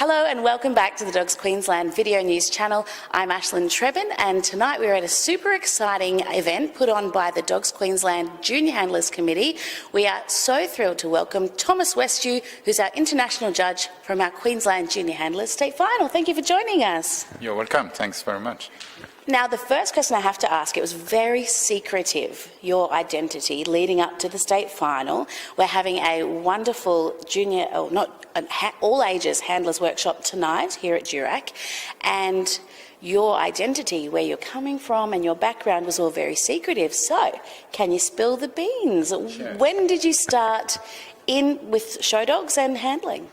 Hello and welcome back to the Dogs Queensland Video News channel. I'm Ashlyn Trebin, and tonight we're at a super exciting event put on by the Dogs Queensland Junior Handlers Committee. We are so thrilled to welcome Thomas Westue, who's our international judge from our Queensland Junior Handlers State Final. Thank you for joining us. You're welcome. Thanks very much. Now, the first question I have to ask, it was very secretive, your identity leading up to the state final. We're having a wonderful junior, all ages handlers workshop tonight here at Durack, and your identity, where you're coming from and your background was all very secretive. So, can you spill the beans? Sure. When did you start in with show dogs and handling?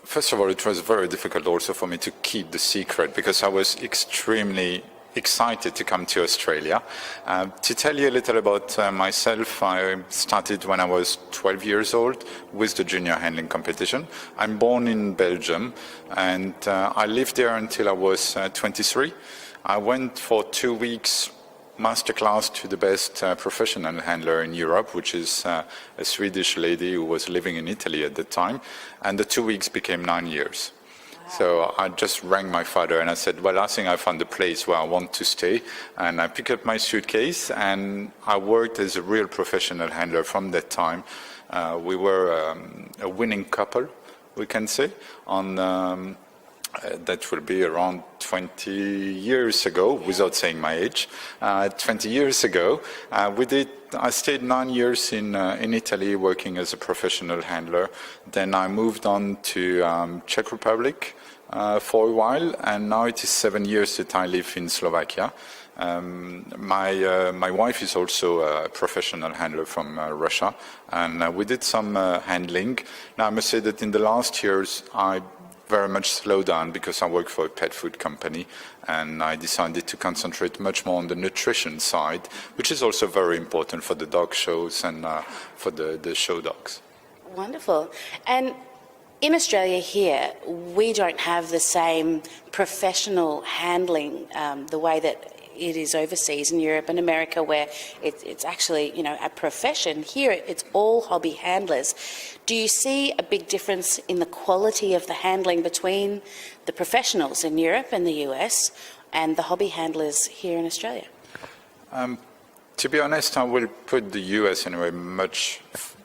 First of all, it was very difficult also for me to keep the secret because I was extremely excited to come to Australia. To tell you a little about myself, I started when I was 12 years old with the junior handling competition. I'm born in Belgium and I lived there until I was 23. I went for 2 weeks masterclass to the best professional handler in Europe, which is a Swedish lady who was living in Italy at the time, and the 2 weeks became 9 years. Wow. So I just rang my father and I said, well, I think I found a place where I want to stay, and I picked up my suitcase and I worked as a real professional handler from that time. We were a winning couple, we can say, on that will be around 20 years ago, without saying my age. 20 years ago, I stayed 9 years in Italy working as a professional handler. Then I moved on to Czech Republic for a while, and now it is 7 years that I live in Slovakia. My wife is also a professional handler from Russia, and we did some handling. Now I must say that in the last years I very much slowed down because I work for a pet food company, and I decided to concentrate much more on the nutrition side, which is also very important for the dog shows and for the show dogs. Wonderful. And in Australia here, we don't have the same professional handling the way that it is overseas in Europe and America, where it's actually, a profession. Here, it's all hobby handlers. Do you see a big difference in the quality of the handling between the professionals in Europe and the US and the hobby handlers here in Australia? To be honest, I will put the US anyway much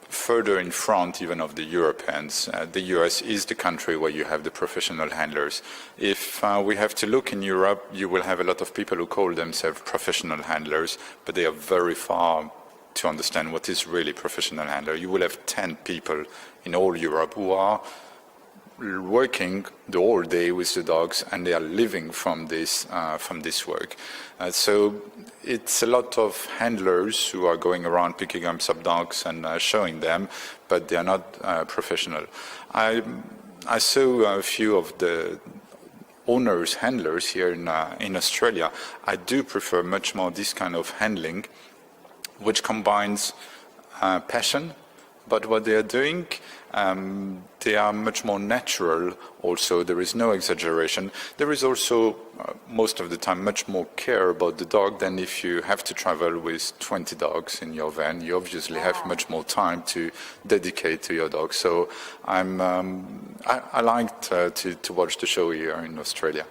further in front even of the Europeans. The US is the country where you have the professional handlers. If we have to look in Europe, you will have a lot of people who call themselves professional handlers, but they are very far to understand what is really professional handler. You will have 10 people in all Europe who are working the whole day with the dogs, and they are living from this work. So it's a lot of handlers who are going around picking up some dogs and showing them, but they are not professional. I saw a few of the owners, handlers here in Australia. I do prefer much more this kind of handling, which combines passion about what they are doing. They are much more natural also. There is no exaggeration. There is also, most of the time, much more care about the dog than if you have to travel with 20 dogs in your van. You obviously have much more time to dedicate to your dog. So I liked to watch the show here in Australia.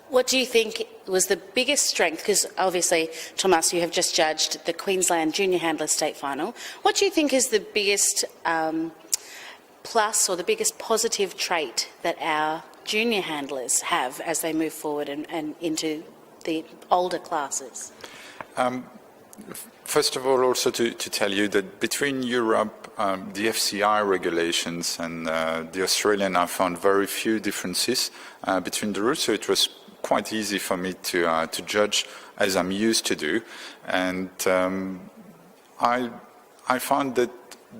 What do you think was the biggest strength? Because obviously, Thomas, you have just judged the Queensland Junior Handler State Final. What do you think is the biggest plus or the biggest positive trait that our junior handlers have as they move forward and into the older classes? First of all, also to tell you that between Europe, the FCI regulations and the Australian, I found very few differences between the rules, so it was quite easy for me to judge as I'm used to do. And I found that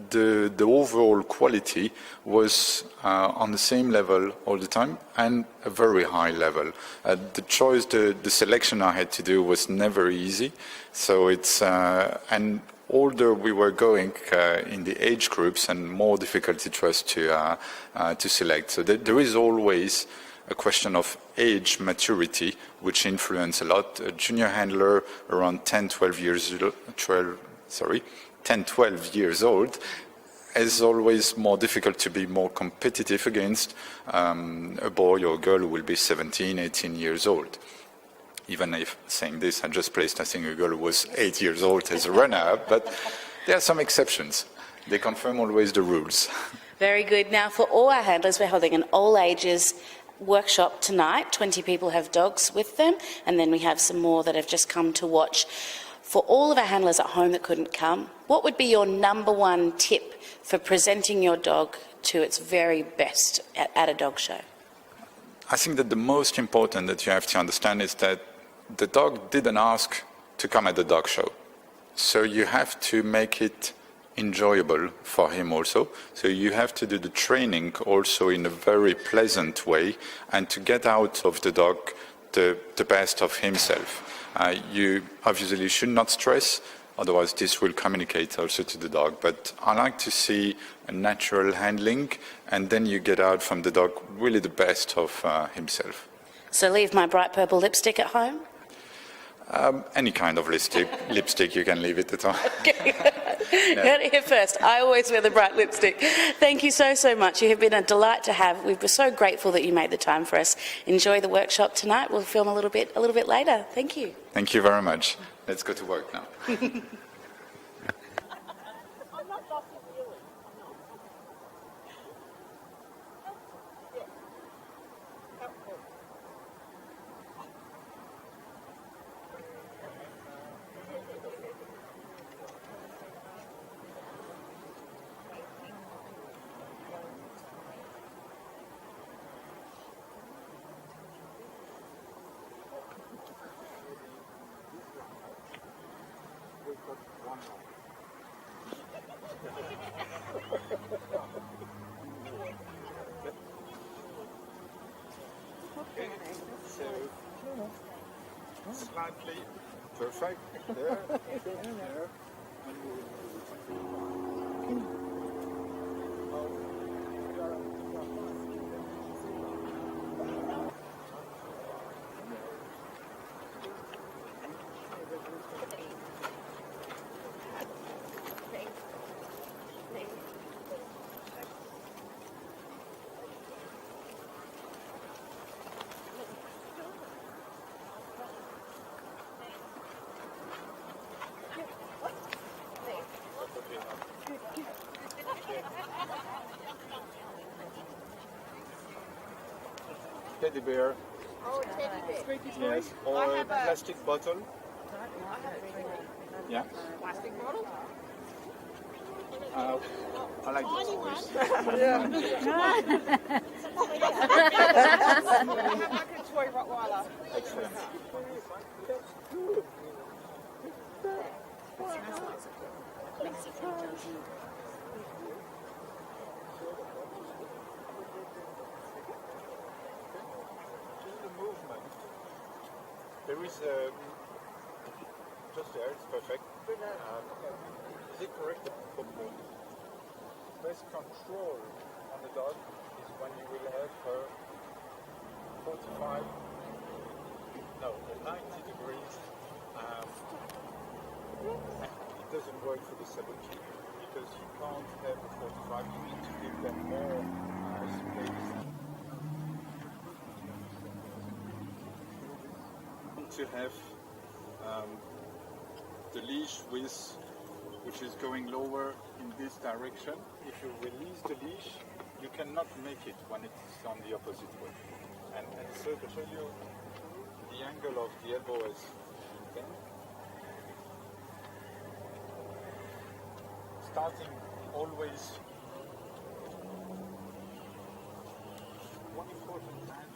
the overall quality was on the same level all the time, and a very high level. The choice, the selection I had to do was never easy. So it's and older we were going in the age groups, and more difficult it was to select. So there is always a question of age maturity, which influence a lot. A junior handler around 10, 12 years old is always more difficult to be more competitive against a boy or girl who will be 17, 18 years old. Even if saying this, I just placed, I think, a girl who was 8 years old as a runner-up, but there are some exceptions. They confirm always the rules. Very good. Now, for all our handlers, we're holding an all ages workshop tonight. 20 people have dogs with them, and then we have some more that have just come to watch. For all of our handlers at home that couldn't come, what would be your number one tip for presenting your dog to its very best at a dog show? I think that the most important that you have to understand is that the dog didn't ask to come at the dog show. So you have to make it enjoyable for him also. So you have to do the training also in a very pleasant way and to get out of the dog the best of himself. You obviously should not stress, otherwise this will communicate also to the dog. But I like to see a natural handling, and then you get out from the dog really the best of himself. So leave my bright purple lipstick at home? Any kind of lipstick, you can leave it at home. Okay. You heard it here first. I always wear the bright lipstick. Thank you so, so much. You have been a delight to have. We were so grateful that you made the time for us. Enjoy the workshop tonight. We'll film a little bit later. Thank you. Thank you very much. Let's go to work now. Slightly perfect. There. There. Teddy bear. Oh, teddy bear. Yes, or a plastic bottle. Yeah. Plastic bottle? I like this. Like a toy Rottweiler. Excellent. Movement. There is just there, it's perfect. Is it correct? Best control on the dog is when you will have her 45, no, 90 degrees. It doesn't work for the 70 because you can't have a 45. You need to give them more space. To have the leash width, which is going lower in this direction. If you release the leash, you cannot make it when it's on the opposite way. And so to show you the angle of the elbow is then starting always one important time.